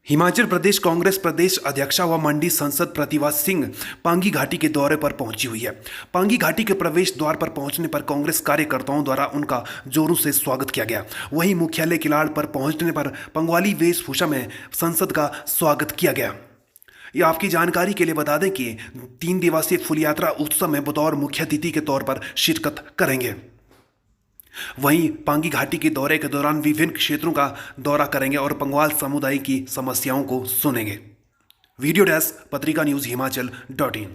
हिमाचल प्रदेश कांग्रेस प्रदेश अध्यक्षा व मंडी सांसद प्रतिभा सिंह पांगी घाटी के दौरे पर पहुंची हुई है। पांगी घाटी के प्रवेश द्वार पर पहुंचने पर कांग्रेस कार्यकर्ताओं द्वारा उनका जोरों से स्वागत किया गया। वहीं मुख्यालय किलाड़ पर पहुंचने पर पंगवाली वेशभूषा में सांसद का स्वागत किया गया। ये आपकी जानकारी के लिए बता दें कि 3 दिवसीय फूल यात्रा उत्सव में बतौर मुख्य अतिथि के तौर पर शिरकत करेंगे। वहीं पांगी घाटी के दौरे के दौरान विभिन्न क्षेत्रों का दौरा करेंगे और पंगवाल समुदाय की समस्याओं को सुनेंगे। वीडियो डेस्क पत्रिका न्यूज हिमाचल.in।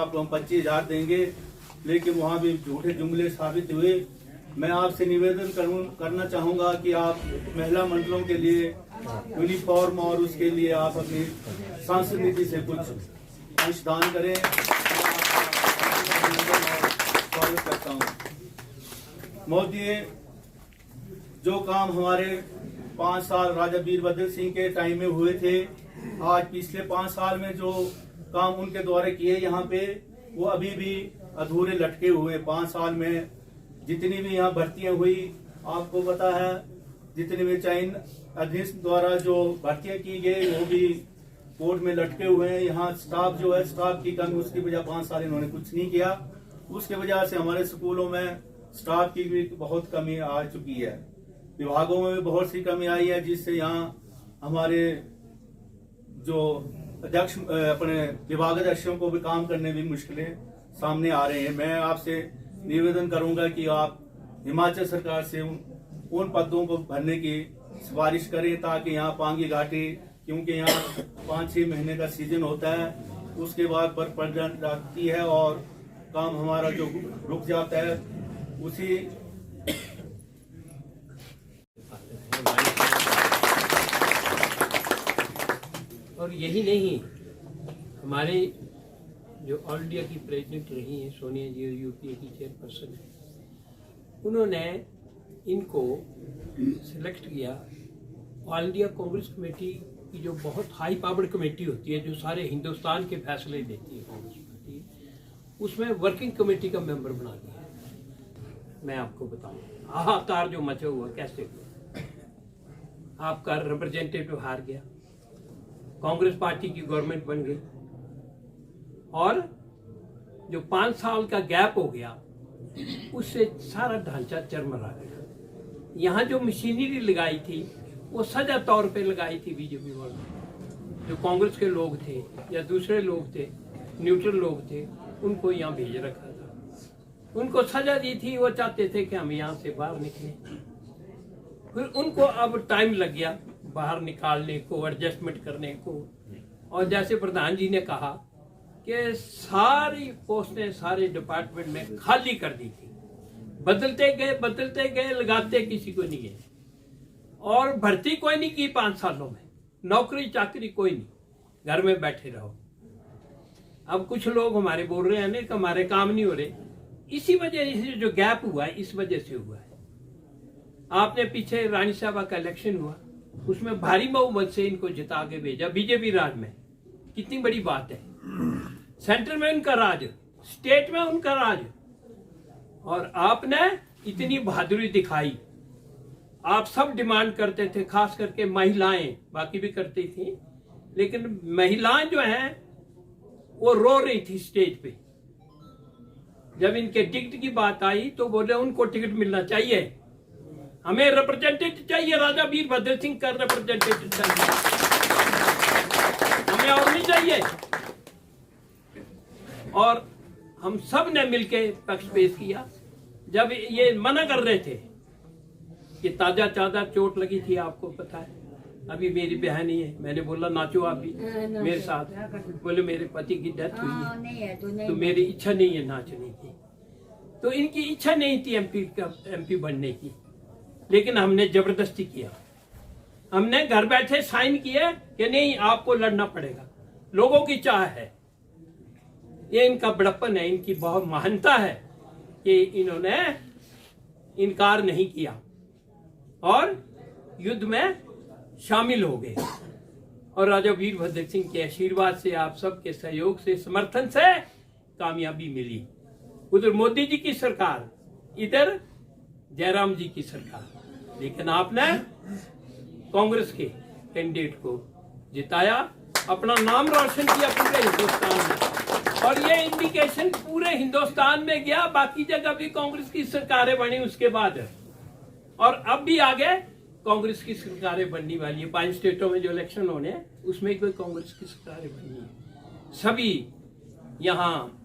हम 25,000 देंगे, लेकिन वहाँ भी झूठे जुमले साबित हुए। मैं आपसे निवेदन करना चाहूँगा कि आप महिला मंडलों के लिए यूनिफॉर्म और उसके लिए आप अपनी सांसद निधि से कुछ अंशदान करें। स्वागत करता हूँ। मोदी, जो काम हमारे 5 साल राजा वीरभद्र सिंह के टाइम में हुए थे, आज पिछले 5 साल में जो काम उनके द्वारा किए यहाँ पे, वो अभी भी अधूरे लटके हुए। 5 साल में जितनी भी यहाँ भर्तियां हुई, आपको पता है, जितनी भी चयन अधीन द्वारा जो भर्तियां की गई वो भी कोर्ट में लटके हुए हैं। यहाँ स्टाफ जो है, स्टाफ की कमी, उसकी वजह 5 साल इन्होंने कुछ नहीं किया। उसके वजह से हमारे स्कूलों में स्टाफ की भी बहुत कमी आ चुकी है। विभागों में भी बहुत सी कमी आई है, जिससे यहाँ हमारे जो अध्यक्ष अपने विभाग अध्यक्षों को भी काम करने में मुश्किलें सामने आ रहे हैं। मैं आपसे निवेदन करूंगा कि आप हिमाचल सरकार से उन पदों को भरने की सिफारिश करें, ताकि यहाँ पांगी घाटी, क्योंकि यहाँ 5-6 महीने का सीजन होता है, उसके बाद बर्फ पड़ जाती है और काम हमारा जो रुक जाता है, उसी और यही नहीं, हमारे जो ऑल इंडिया की प्रेसिडेंट रही हैं सोनिया जी, यूपीए की चेयरपर्सन है, उन्होंने इनको सिलेक्ट किया। ऑल इंडिया कांग्रेस कमेटी की जो बहुत हाई पावर्ड कमेटी होती है, जो सारे हिंदुस्तान के फैसले लेती है कांग्रेस पार्टी, उसमें वर्किंग कमेटी का मेंबर बना दिया। मैं आपको बताऊं हाहाकार जो मचा हुआ कैसे हुआ। आपका रिप्रेजेंटेटिव हार गया, कांग्रेस पार्टी की गवर्नमेंट बन गई, और जो 5 साल का गैप हो गया उससे सारा ढांचा चरमरा गया। यहाँ जो मशीनरी लगाई थी वो सजा तौर पे लगाई थी बीजेपी वालों। जो कांग्रेस के लोग थे या दूसरे लोग थे, न्यूट्रल लोग थे, उनको यहाँ भेज रखा था, उनको सजा दी थी। वो चाहते थे कि हम यहाँ से बाहर निकलें। फिर उनको अब टाइम लग गया बाहर निकालने को, एडजस्टमेंट करने को। और जैसे प्रधान जी ने कहा कि सारी पोस्टें सारे डिपार्टमेंट में खाली कर दी थी, बदलते गए, लगाते किसी को नहीं गए, और भर्ती कोई नहीं की 5 सालों में, नौकरी चाकरी कोई नहीं, घर में बैठे रहो। अब कुछ लोग हमारे बोल रहे हैं ना कि हमारे काम नहीं हो रहे, इसी वजह से जो गैप हुआ है इस वजह से हुआ है। आपने पीछे रानी साहबा का इलेक्शन हुआ, उसमें भारी बहुमत से इनको जिता के भेजा बीजेपी राज में। कितनी बड़ी बात है। सेंटर में उनका राज, स्टेट में उनका राज, और आपने इतनी बहादुरी दिखाई। आप सब डिमांड करते थे, खास करके महिलाएं, बाकी भी करती थी, लेकिन महिलाएं जो हैं वो रो रही थी स्टेज पे। जब इनके टिकट की बात आई तो बोले उनको टिकट मिलना चाहिए, हमें रिप्रेजेंटेटिव चाहिए, राजा वीरभद्र सिंह का रिप्रेजेंटेटिव चाहिए, हमें और नहीं चाहिए। और हम सब ने मिलकर पक्ष पेश किया। जब ये मना कर रहे थे कि ताजा चादा चोट लगी थी, आपको पता है, अभी मेरी बहन ही है, मैंने बोला नाचो आप भी मेरे साथ। बोले मेरे पति की डेथ हुई है तो मेरी इच्छा नहीं है नाचने की। तो इनकी इच्छा नहीं थी एमपी बनने की, लेकिन हमने जबरदस्ती किया। हमने घर बैठे साइन किए कि नहीं आपको लड़ना पड़ेगा, लोगों की चाह है। ये इनका बड़प्पन है, इनकी बहुत महानता है कि इन्होंने इनकार नहीं किया और युद्ध में शामिल हो गए। और राजा वीरभद्र सिंह के आशीर्वाद से, आप सबके सहयोग से, समर्थन से कामयाबी मिली। उधर मोदी जी की सरकार, इधर जयराम जी की सरकार, लेकिन आपने कांग्रेस के कैंडिडेट को जिताया, अपना नाम रोशन किया पूरे हिंदुस्तान में। और ये इंडिकेशन पूरे हिंदुस्तान में गया, बाकी जगह भी कांग्रेस की सरकारें बनी उसके बाद, और अब भी आगे कांग्रेस की सरकारें बनने वाली है। 5 स्टेटों में जो इलेक्शन होने हैं उसमें कोई कांग्रेस की सरकारें बननी है। सभी यहाँ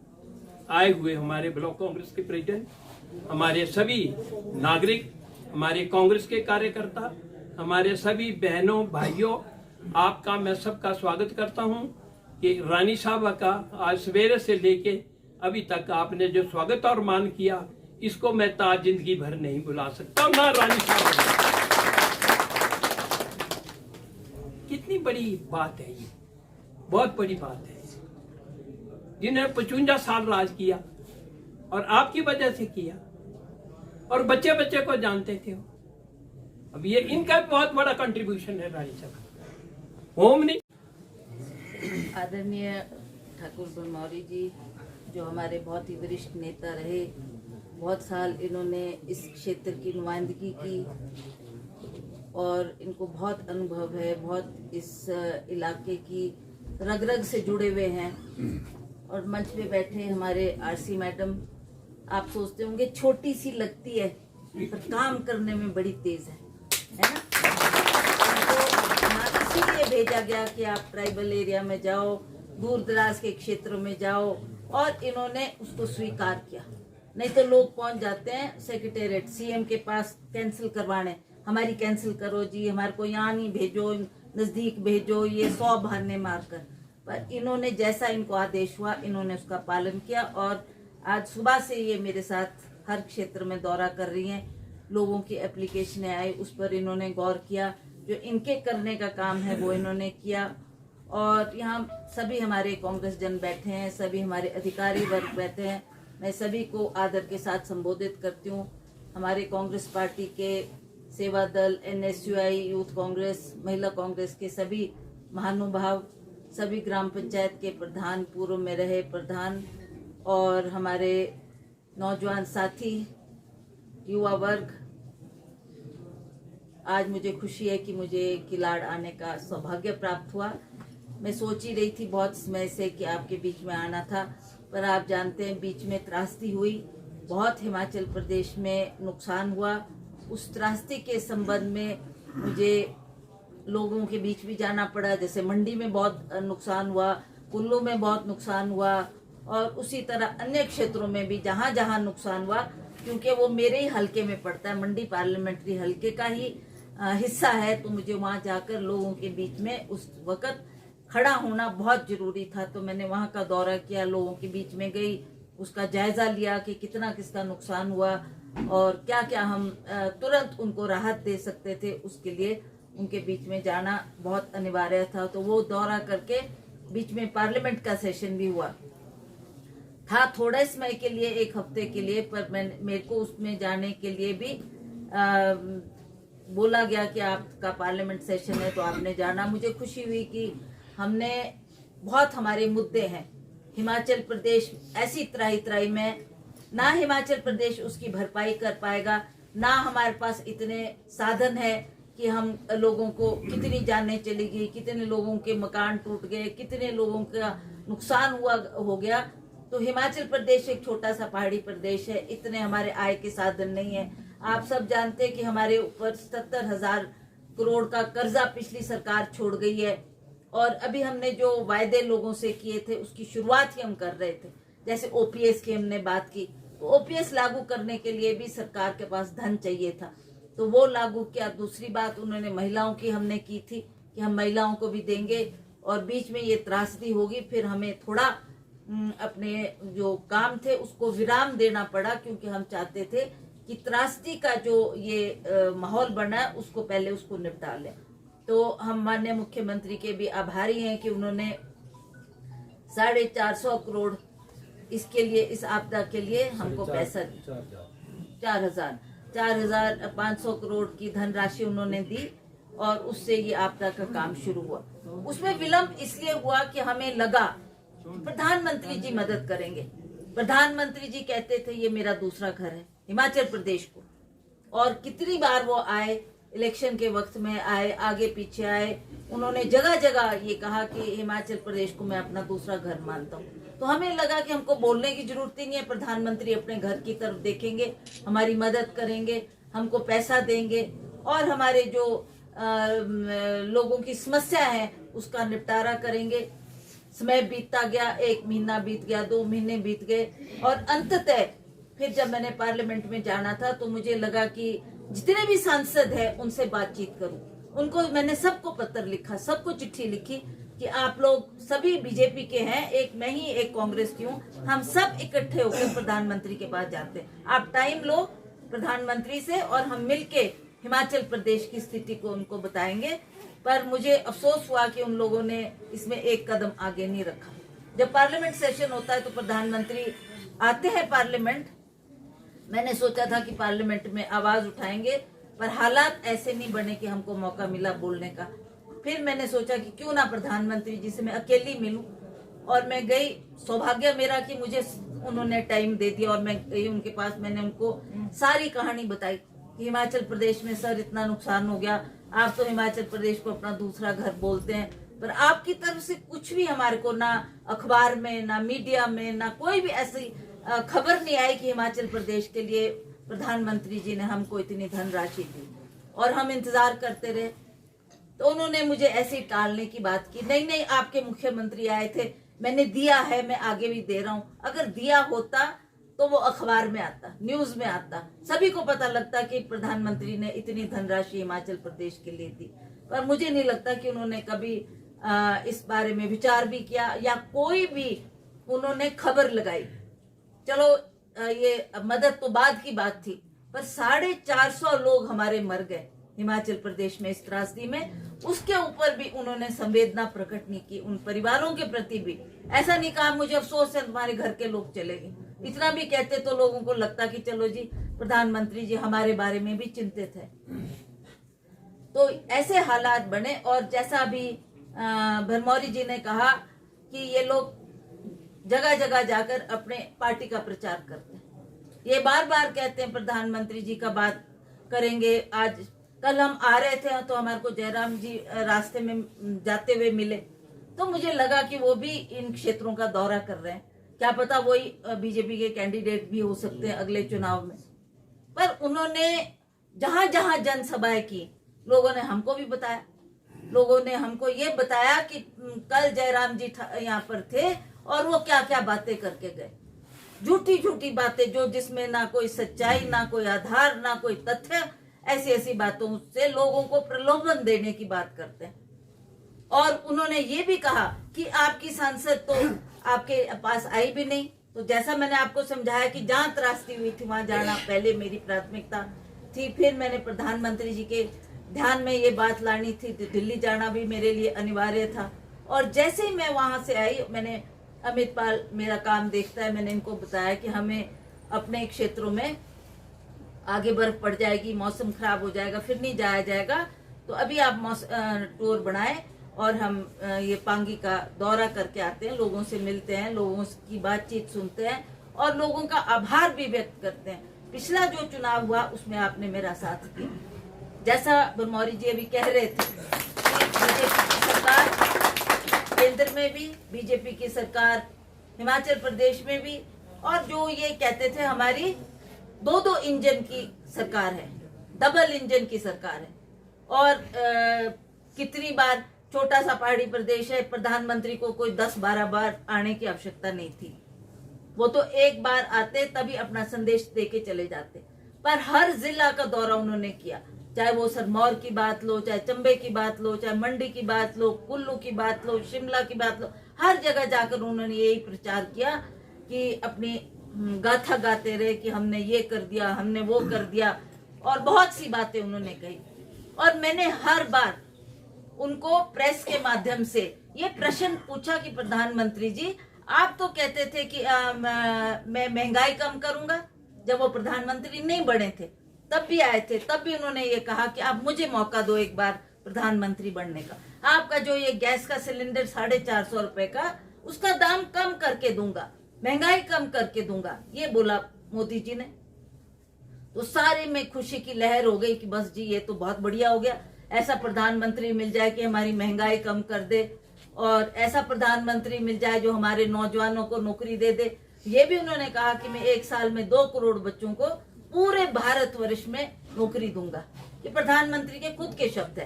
आए हुए हमारे ब्लॉक कांग्रेस के प्रेसिडेंट, हमारे सभी नागरिक, हमारे कांग्रेस के कार्यकर्ता, हमारे सभी बहनों भाइयों, आपका मैं सबका स्वागत करता हूं कि रानी साहबा का आज सवेरे से लेके अभी तक आपने जो स्वागत और मान किया, इसको मैं ताज जिंदगी भर नहीं भुला सकता। ना रानी साहबा, कितनी बड़ी बात है ये, बहुत बड़ी बात है, जिन्हें 55 साल राज किया और आपकी वजह से किया, और बच्चे बच्चे को जानते थे। अब ये इनका बहुत बड़ा कंट्रीब्यूशन है रानी साहब। होम नहीं। आदरणीय ठाकुर बनमौरी जी, जो हमारे बहुत ही वरिष्ठ नेता रहे, बहुत साल इन्होंने इस क्षेत्र की नुमाइंदगी की और इनको बहुत अनुभव है, बहुत इस इलाके की रग रग से जुड़े हुए हैं। और मंच पे बैठे हमारे आरसी मैडम, आप सोचते होंगे छोटी सी लगती है पर काम करने में बड़ी तेज है ना। तो इसीलिए भेजा गया कि आप ट्राइबल एरिया में जाओ, दूर दराज के क्षेत्रों में जाओ, और इन्होंने उसको स्वीकार किया। नहीं तो लोग पहुंच जाते हैं सेक्रेटेरिएट, सीएम के पास कैंसिल करवाने, हमारी कैंसिल करो जी, हमारे को यहाँ नहीं भेजो, नजदीक भेजो, ये 100 बहाने मारकर। पर इन्होंने जैसा इनको आदेश हुआ, इन्होंने उसका पालन किया। और आज सुबह से ये मेरे साथ हर क्षेत्र में दौरा कर रही हैं। लोगों की एप्लीकेशनें आई, उस पर इन्होंने गौर किया, जो इनके करने का काम है वो इन्होंने किया। और यहाँ सभी हमारे कांग्रेस जन बैठे हैं, सभी हमारे अधिकारी वर्ग बैठे हैं। मैं सभी को आदर के साथ संबोधित करती हूँ हमारे कांग्रेस पार्टी के सेवा दल, NSUI, यूथ कांग्रेस, महिला कांग्रेस के सभी महानुभाव, सभी ग्राम पंचायत के प्रधान, पूर्व में रहे प्रधान, और हमारे नौजवान साथी, युवा वर्ग, आज मुझे खुशी है कि मुझे किलाड़ आने का सौभाग्य प्राप्त हुआ। मैं सोच ही रही थी बहुत समय से कि आपके बीच में आना था, पर आप जानते हैं बीच में त्रासदी हुई, बहुत हिमाचल प्रदेश में नुकसान हुआ। उस त्रासदी के संबंध में मुझे लोगों के बीच भी जाना पड़ा, जैसे मंडी में बहुत नुकसान हुआ, कुल्लू में बहुत नुकसान हुआ, और उसी तरह अन्य क्षेत्रों में भी जहाँ जहाँ नुकसान हुआ, क्योंकि वो मेरे ही हलके में पड़ता है, मंडी पार्लियामेंट्री हलके का ही हिस्सा है, तो मुझे वहाँ जाकर लोगों के बीच में उस वक्त खड़ा होना बहुत जरूरी था। तो मैंने वहाँ का दौरा किया, लोगों के बीच में गई, उसका जायजा लिया कि कितना किसका नुकसान हुआ और क्या क्या हम तुरंत उनको राहत दे सकते थे, उसके लिए उनके बीच में जाना बहुत अनिवार्य था। तो वो दौरा करके बीच में पार्लियामेंट का सेशन भी हुआ था, थोड़े समय के लिए, 1 हफ्ते के लिए, पर मेरे को उसमें जाने के लिए भी बोला गया कि आपका पार्लियामेंट सेशन है तो आपने जाना। मुझे खुशी हुई कि हमने, बहुत हमारे मुद्दे हैं, हिमाचल प्रदेश ऐसी त्राही में, ना हिमाचल प्रदेश उसकी भरपाई कर पाएगा, ना हमारे पास इतने साधन है कि हम लोगों को, कितनी जानें चली गई, कितने लोगों के मकान टूट गए, कितने लोगों का नुकसान हो गया। तो हिमाचल प्रदेश एक छोटा सा पहाड़ी प्रदेश है, इतने हमारे आय के साधन नहीं है। आप सब जानते हैं कि हमारे ऊपर 77,000 करोड़ का कर्जा पिछली सरकार छोड़ गई है, और अभी हमने जो वायदे लोगों से किए थे उसकी शुरुआत ही हम कर रहे थे। जैसे OPS की हमने बात की, तो OPS लागू करने के लिए भी सरकार के पास धन चाहिए था, तो वो लागू किया। दूसरी बात उन्होंने महिलाओं की हमने की थी कि हम महिलाओं को भी देंगे, और बीच में ये त्रासदी होगी, फिर हमें थोड़ा अपने जो काम थे उसको विराम देना पड़ा, क्योंकि हम चाहते थे कि त्रासदी का जो ये माहौल बना है उसको पहले उसको निपटा लें। तो हम माननीय मुख्यमंत्री के भी आभारी हैं कि उन्होंने 450 करोड़ इसके लिए, इस आपदा के लिए हमको पैसा, 4,500 करोड़ की धनराशि उन्होंने दी, और उससे ये आपदा का काम शुरू हुआ। उसमें विलंब इसलिए हुआ कि हमें लगा प्रधानमंत्री जी मदद करेंगे। प्रधानमंत्री जी कहते थे ये मेरा दूसरा घर है हिमाचल प्रदेश को, और कितनी बार वो आए, इलेक्शन के वक्त में आए, आगे पीछे आए, उन्होंने जगह जगह ये कहा कि हिमाचल प्रदेश को मैं अपना दूसरा घर मानता हूँ। तो हमें लगा कि हमको बोलने की जरूरत ही नहीं है, प्रधानमंत्री अपने घर की तरफ देखेंगे, हमारी मदद करेंगे, हमको पैसा देंगे, और हमारे जो लोगों की समस्या है उसका निपटारा करेंगे। समय बीतता गया, 1 महीना बीत गया, 2 महीने बीत गए, और अंततः फिर जब मैंने पार्लियामेंट में जाना था तो मुझे लगा कि जितने भी सांसद हैं उनसे बातचीत करूं। उनको मैंने सबको पत्र लिखा, सबको चिट्ठी लिखी कि आप लोग सभी बीजेपी के हैं, एक मैं ही एक कांग्रेस की हूँ, हम सब इकट्ठे होकर प्रधानमंत्री के पास जाते हैं, आप टाइम लो प्रधानमंत्री से और हम मिलके हिमाचल प्रदेश की स्थिति को उनको बताएंगे। पर मुझे अफसोस हुआ कि उन लोगों ने इसमें एक कदम आगे नहीं रखा। जब पार्लियामेंट सेशन होता है तो प्रधानमंत्री आते हैं पार्लियामेंट, मैंने सोचा था कि पार्लियामेंट में आवाज उठाएंगे, पर हालात ऐसे नहीं बने कि हमको मौका मिला बोलने का। फिर मैंने सोचा कि क्यों ना प्रधानमंत्री जी से मैं अकेली मिलूं, और मैं गई। सौभाग्य मेरा कि मुझे उन्होंने टाइम दे दिया, और मैं गई उनके पास, मैंने उनको सारी कहानी बताई कि हिमाचल प्रदेश में सर इतना नुकसान हो गया, आप तो हिमाचल प्रदेश को अपना दूसरा घर बोलते हैं, पर आपकी तरफ से कुछ भी हमारे को, ना अखबार में, ना मीडिया में, ना कोई भी ऐसी खबर नहीं आई कि हिमाचल प्रदेश के लिए प्रधानमंत्री जी ने हमको इतनी धनराशि दी, और हम इंतजार करते रहे। तो उन्होंने मुझे ऐसे ही टालने की बात की, नहीं नहीं आपके मुख्यमंत्री आए थे, मैंने दिया है, मैं आगे भी दे रहा हूँ। अगर दिया होता तो वो अखबार में आता, न्यूज में आता, सभी को पता लगता कि प्रधानमंत्री ने इतनी धनराशि हिमाचल प्रदेश के लिए दी। पर मुझे नहीं लगता कि उन्होंने कभी इस बारे में विचार भी किया, या कोई भी उन्होंने खबर लगाई। चलो ये मदद तो बाद की बात थी, पर 450 लोग हमारे मर गए हिमाचल प्रदेश में इस त्रासदी में, उसके ऊपर भी उन्होंने संवेदना प्रकट नहीं की, उन परिवारों के प्रति भी। ऐसा नहीं कहा मुझे अफसोस है तुम्हारे घर के लोग चले गए, इतना भी कहते तो लोगों को लगता कि चलो जी प्रधानमंत्री जी हमारे बारे में भी चिंतित है। तो ऐसे हालात बने। और जैसा अभी भरमौरी जी ने कहा कि ये लोग जगह जगह जाकर अपने पार्टी का प्रचार करते हैं। ये बार बार कहते हैं प्रधानमंत्री जी का बात करेंगे। आज कल हम आ रहे थे तो हमारे को जयराम जी रास्ते में जाते हुए मिले, तो मुझे लगा कि वो भी इन क्षेत्रों का दौरा कर रहे हैं। क्या पता वही बीजेपी के कैंडिडेट भी हो सकते हैं अगले चुनाव में। पर उन्होंने जहां जहां जनसभाएं की, लोगों ने हमको भी बताया, लोगों ने हमको ये बताया कि कल जयराम जी यहाँ पर थे और वो क्या क्या बातें करके गए। झूठी झूठी बातें जो जिसमें ना कोई सच्चाई, ना कोई आधार, ना कोई तथ्य, ऐसी ऐसी बातों से लोगों को प्रलोभन देने की बात करते हैं। और उन्होंने ये भी कहा कि आपकी सांसद तो आपके पास आई भी नहीं। तो जैसा मैंने आपको समझाया कि जहां त्रासदी हुई थी वहां जाना पहले मेरी प्राथमिकता थी। फिर मैंने प्रधानमंत्री जी के ध्यान में ये बात लानी थी, तो दिल्ली जाना भी मेरे लिए अनिवार्य था। और जैसे ही मैं वहां से आई, मैंने अमित पाल मेरा काम देखता है, मैंने इनको बताया कि हमें अपने क्षेत्रों में आगे बर्फ पड़ जाएगी, मौसम खराब हो जाएगा, फिर नहीं जाया जाएगा। तो अभी आप टूर बनाएं और हम ये पांगी का दौरा करके आते हैं, लोगों से मिलते हैं, लोगों की बातचीत सुनते हैं और लोगों का आभार भी व्यक्त करते हैं। पिछला जो चुनाव हुआ उसमें आपने मेरा साथ दिया। जैसा भरमौरी जी अभी कह रहे थे कि बीजेपी की सरकार केंद्र में भी, बीजेपी की सरकार हिमाचल प्रदेश में भी, और जो ये कहते थे हमारी दो इंजन की सरकार है, डबल इंजन की सरकार है। और कितनी बार, छोटा सा पहाड़ी प्रदेश है, प्रधानमंत्री को कोई 10-12 बार आने की आवश्यकता नहीं थी। वो तो एक बार आते तभी अपना संदेश दे के चले जाते। पर हर जिला का दौरा उन्होंने किया, चाहे वो सिरमौर की बात लो, चाहे चंबे की बात लो, चाहे मंडी की बात लो, कुल्लू की बात लो, शिमला की बात लो, हर जगह जाकर उन्होंने यही प्रचार किया कि अपनी गाथा गाते रहे कि हमने ये कर दिया, हमने वो कर दिया, और बहुत सी बातें उन्होंने कही। और मैंने हर बार उनको प्रेस के माध्यम से ये प्रश्न पूछा कि प्रधानमंत्री जी, आप तो कहते थे कि मैं महंगाई कम करूंगा। जब वो प्रधानमंत्री नहीं बने थे तब भी आए थे, तब भी उन्होंने ये कहा कि आप मुझे मौका दो एक बार प्रधानमंत्री बनने का। आपका जो ये गैस का सिलेंडर 450 रुपए का, उसका दाम कम करके दूंगा, महंगाई कम करके दूंगा, ये बोला मोदी जी ने। तो सारे में खुशी की लहर हो गई कि बस जी ये तो बहुत बढ़िया हो गया, ऐसा प्रधानमंत्री मिल जाए कि हमारी महंगाई कम कर दे, और ऐसा प्रधानमंत्री मिल जाए जो हमारे नौजवानों को नौकरी दे दे। ये भी उन्होंने कहा कि मैं 1 साल में 2 करोड़ बच्चों को पूरे भारतवर्ष में नौकरी दूंगा। ये प्रधानमंत्री के खुद के शब्द है।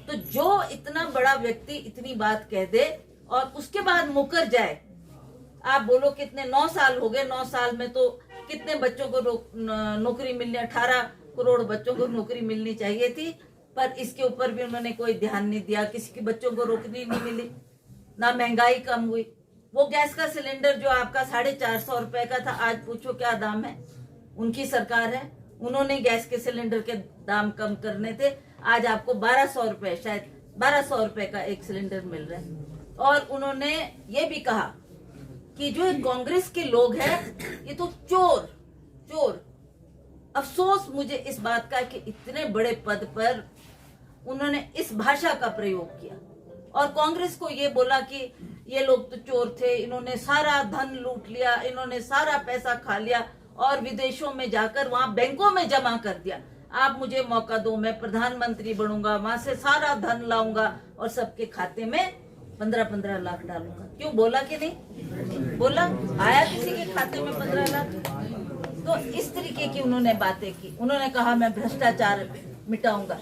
तो जो इतना बड़ा व्यक्ति इतनी बात कह दे और उसके बाद मुकर जाए, आप बोलो कितने 9 साल हो गए, 9 साल में तो कितने बच्चों को नौकरी मिलनी, 18 करोड़ बच्चों को नौकरी मिलनी चाहिए थी, पर इसके ऊपर भी उन्होंने कोई ध्यान नहीं दिया। किसी के बच्चों को नौकरी नहीं मिली, ना महंगाई कम हुई। वो गैस का सिलेंडर जो आपका 450 रुपए का था, आज पूछो क्या दाम है। उनकी सरकार है, उन्होंने गैस के सिलेंडर के दाम कम करने थे, आज आपको 1200 रुपए, शायद 1200 रुपए का एक सिलेंडर मिल रहा है। और उन्होंने ये भी कहा कि जो कांग्रेस के लोग हैं ये तो चोर। अफसोस मुझे इस बात का कि इतने बड़े पद पर उन्होंने इस भाषा का प्रयोग किया और कांग्रेस को ये बोला कि ये लोग तो चोर थे, इन्होंने सारा धन लूट लिया, इन्होंने सारा पैसा खा लिया और विदेशों में जाकर वहां बैंकों में जमा कर दिया। आप मुझे मौका दो, मैं प्रधानमंत्री बनूंगा, वहां से सारा धन लाऊंगा और सबके खाते में 15-15 लाख डालूंगा। क्यों बोला कि नहीं बोला? आया किसी के खाते में 15 लाख? तो इस तरीके की उन्होंने बातें की। उन्होंने कहा मैं भ्रष्टाचार मिटाऊंगा।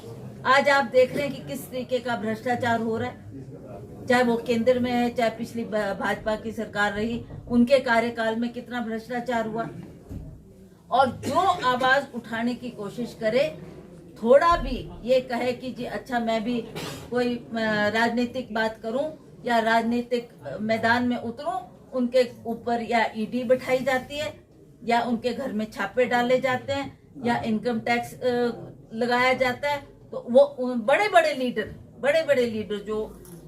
आज आप देख रहे हैं कि किस तरीके का भ्रष्टाचार हो रहा है, चाहे वो केंद्र में है, चाहे पिछली भाजपा की सरकार रही, उनके कार्यकाल में कितना भ्रष्टाचार हुआ। और जो आवाज उठाने की कोशिश करे, थोड़ा भी ये कहे कि जी अच्छा मैं भी कोई राजनीतिक बात करूं या राजनीतिक मैदान में उतरूं, उनके ऊपर या ईडी बैठाई जाती है या उनके घर में छापे डाले जाते हैं या इनकम टैक्स लगाया जाता है। तो वो बड़े बड़े लीडर जो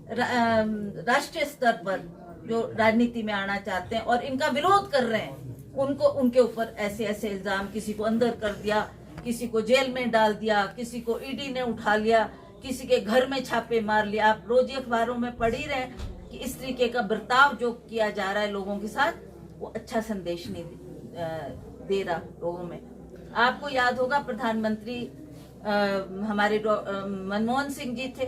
राष्ट्रीय स्तर पर जो राजनीति में आना चाहते हैं और इनका विरोध कर रहे हैं, उनको उनके ऊपर ऐसे ऐसे इल्जाम, किसी को अंदर कर दिया, किसी को जेल में डाल दिया, किसी को ईडी ने उठा लिया, किसी के घर में छापे मार लिया। आप रोज ही अखबारों में पढ़ ही रहे कि इस तरीके का बर्ताव जो किया जा रहा है लोगों के साथ, वो अच्छा संदेश नहीं दे रहा लोगों में। आपको याद होगा प्रधानमंत्री हमारे मनमोहन सिंह जी थे,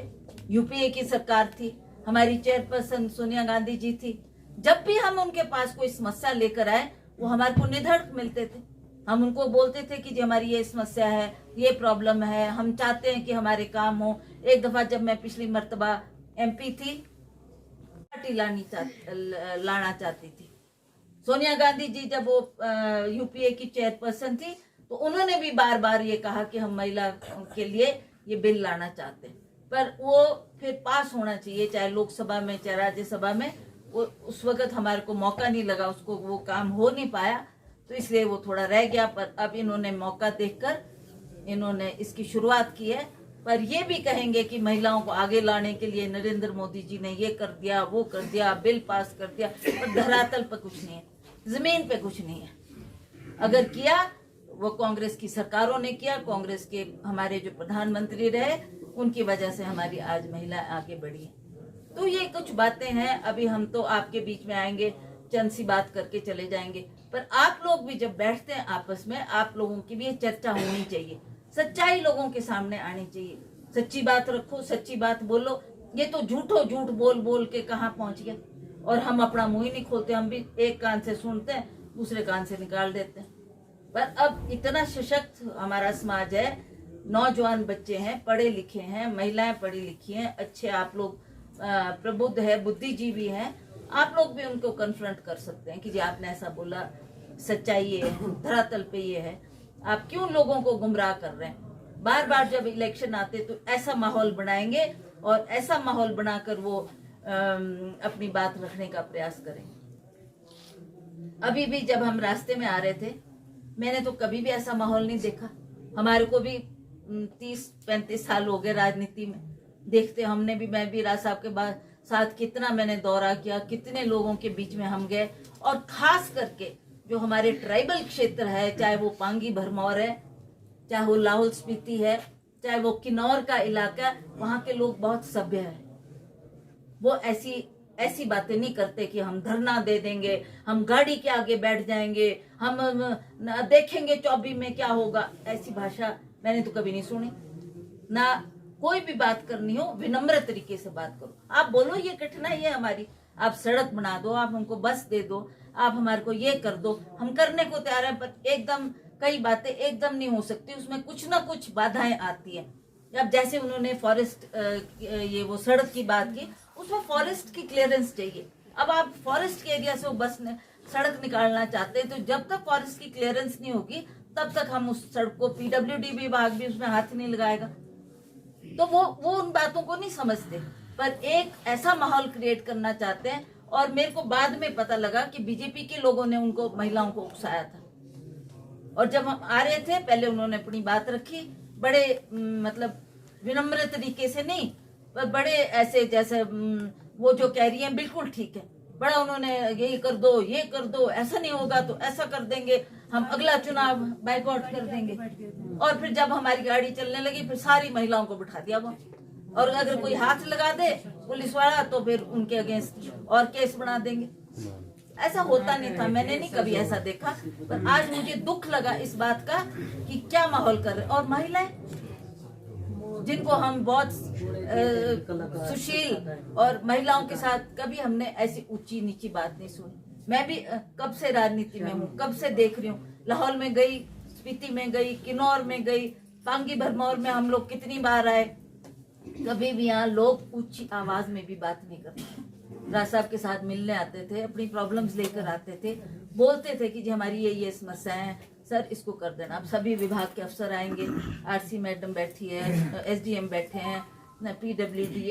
यूपीए की सरकार थी, हमारी चेयरपर्सन सोनिया गांधी जी थी। जब भी हम उनके पास कोई समस्या लेकर आए, वो हमारे को निधड़क मिलते थे। हम उनको बोलते थे कि जी हमारी ये समस्या है, ये प्रॉब्लम है, हम चाहते हैं कि हमारे काम हो। एक दफा जब मैं पिछली मर्तबा एमपी थी, पार्टी लाना चाहती थी सोनिया गांधी जी, जब वो यूपीए की चेयरपर्सन थी, तो उन्होंने भी बार बार ये कहा कि हम महिला के लिए ये बिल लाना चाहते हैं, पर वो फिर पास होना चाहिए, चाहे लोकसभा में चाहे राज्यसभा में। वो उस वक्त हमारे को मौका नहीं लगा, उसको वो काम हो नहीं पाया, तो इसलिए वो थोड़ा रह गया। पर अब इन्होंने मौका देखकर इन्होंने इसकी शुरुआत की है। पर ये भी कहेंगे कि महिलाओं को आगे लाने के लिए नरेंद्र मोदी जी ने ये कर दिया, वो कर दिया, बिल पास कर दिया, पर धरातल पर कुछ नहीं है, जमीन पे कुछ नहीं है। अगर किया वो कांग्रेस की सरकारों ने किया, कांग्रेस के हमारे जो प्रधानमंत्री रहे, उनकी वजह से हमारी आज महिलाएं आगे बढ़ी है। तो ये कुछ बातें हैं। अभी हम तो आपके बीच में आएंगे, चंद सी बात करके चले जाएंगे, पर आप लोग भी जब बैठते हैं आपस में, आप लोगों की भी चर्चा होनी चाहिए, सच्चाई लोगों के सामने आनी चाहिए। सच्ची बात रखो, सच्ची बात बोलो। ये तो झूठ बोल बोल के कहाँ पहुंच गया, और हम अपना मुंह ही नहीं खोलते। हम भी एक कान से सुनते हैं, दूसरे कान से निकाल देते हैं। पर अब इतना सशक्त हमारा समाज है, नौजवान बच्चे हैं, पढ़े लिखे हैं, महिलाएं पढ़ी लिखी हैं, अच्छे आप लोग प्रबुद्ध है, बुद्धिजीवी हैं, आप लोग भी उनको कन्फ्रंट कर सकते हैं कि जी आपने ऐसा बोला, सच्चाई ये है, धरातल पे ये है, आप क्यों लोगों को गुमराह कर रहे हैं। बार बार जब इलेक्शन आते तो ऐसा माहौल बनाएंगे, और ऐसा माहौल बनाकर वो अपनी बात रखने का प्रयास करेंगे। अभी भी जब हम रास्ते में आ रहे थे, मैंने तो कभी भी ऐसा माहौल नहीं देखा। हमारे को भी 30-35 साल हो गए राजनीति में, देखते हमने भी, मैं भी राज साहब के साथ कितना मैंने दौरा किया, कितने लोगों के बीच में हम गए, और खास करके जो हमारे ट्राइबल क्षेत्र है, चाहे वो पांगी भरमौर है, चाहे वो लाहौल स्पीति है, चाहे वो किन्नौर का इलाका, वहाँ के लोग बहुत सभ्य है। वो ऐसी बातें नहीं करते कि हम धरना दे देंगे, हम गाड़ी के आगे बैठ जाएंगे, हम देखेंगे 24 में क्या होगा। ऐसी भाषा मैंने तो कभी नहीं सुनी ना। कोई भी बात करनी हो, विनम्र तरीके से बात करो। आप बोलो ये कठिनाई है हमारी, आप सड़क बना दो, आप हमको बस दे दो, आप हमारे को ये कर दो, हम करने को तैयार हैं। पर एकदम कई बातें एकदम नहीं हो सकती, उसमें कुछ ना कुछ बाधाएं आती हैं। अब जैसे उन्होंने फॉरेस्ट ये वो सड़क की बात की, उसमें फॉरेस्ट की क्लियरेंस चाहिए। अब आप फॉरेस्ट के एरिया से वो बस ने सड़क निकालना चाहते हैं, तो जब तक फॉरेस्ट की क्लियरेंस नहीं होगी, तब तक हम उस सड़क को, पीडब्ल्यूडी विभाग भी उसमें हाथ नहीं लगाएगा। तो वो उन बातों को नहीं समझते, पर एक ऐसा माहौल क्रिएट करना चाहते हैं। और मेरे को बाद में पता लगा कि बीजेपी के लोगों ने उनको, महिलाओं को उकसाया था। और जब हम आ रहे थे, पहले उन्होंने अपनी बात रखी, बड़े मतलब विनम्र तरीके से नहीं, पर बड़े ऐसे जैसे वो जो कह रही है बिल्कुल ठीक है, बड़ा उन्होंने ये कर दो, ये कर दो, ऐसा नहीं होगा तो ऐसा कर देंगे, हम अगला चुनाव बाइकआउट कर देंगे। और फिर जब हमारी गाड़ी चलने लगी, फिर सारी महिलाओं को बिठा दिया वहाँ, और अगर कोई हाथ लगा दे पुलिस वाला, तो फिर उनके अगेंस्ट और केस बना देंगे। ऐसा होता नहीं था, मैंने नहीं कभी ऐसा देखा। पर आज मुझे दुख लगा इस बात का कि क्या माहौल कर रहे। और महिलाएं जिनको हम बहुत सुशील, और महिलाओं के साथ कभी हमने ऐसी ऊंची नीची बात नहीं सुनी। मैं भी कब से राजनीति में हूँ, कब से देख रही हूँ। लाहौल में गई, स्पीति में गई, किन्नौर में गई, पांगी भरमौर में हम लोग कितनी बार आए, कभी भी यहाँ लोग ऊंची आवाज में भी बात नहीं करते। राज साहब के साथ मिलने आते थे, अपनी प्रॉब्लम्स लेकर आते थे, बोलते थे कि जी हमारी ये समस्या है सर, इसको कर देना। अब सभी विभाग के अफसर आएंगे, आरसी मैडम बैठी है, एसडीएम बैठे हैं, पीडब्ल्यूडी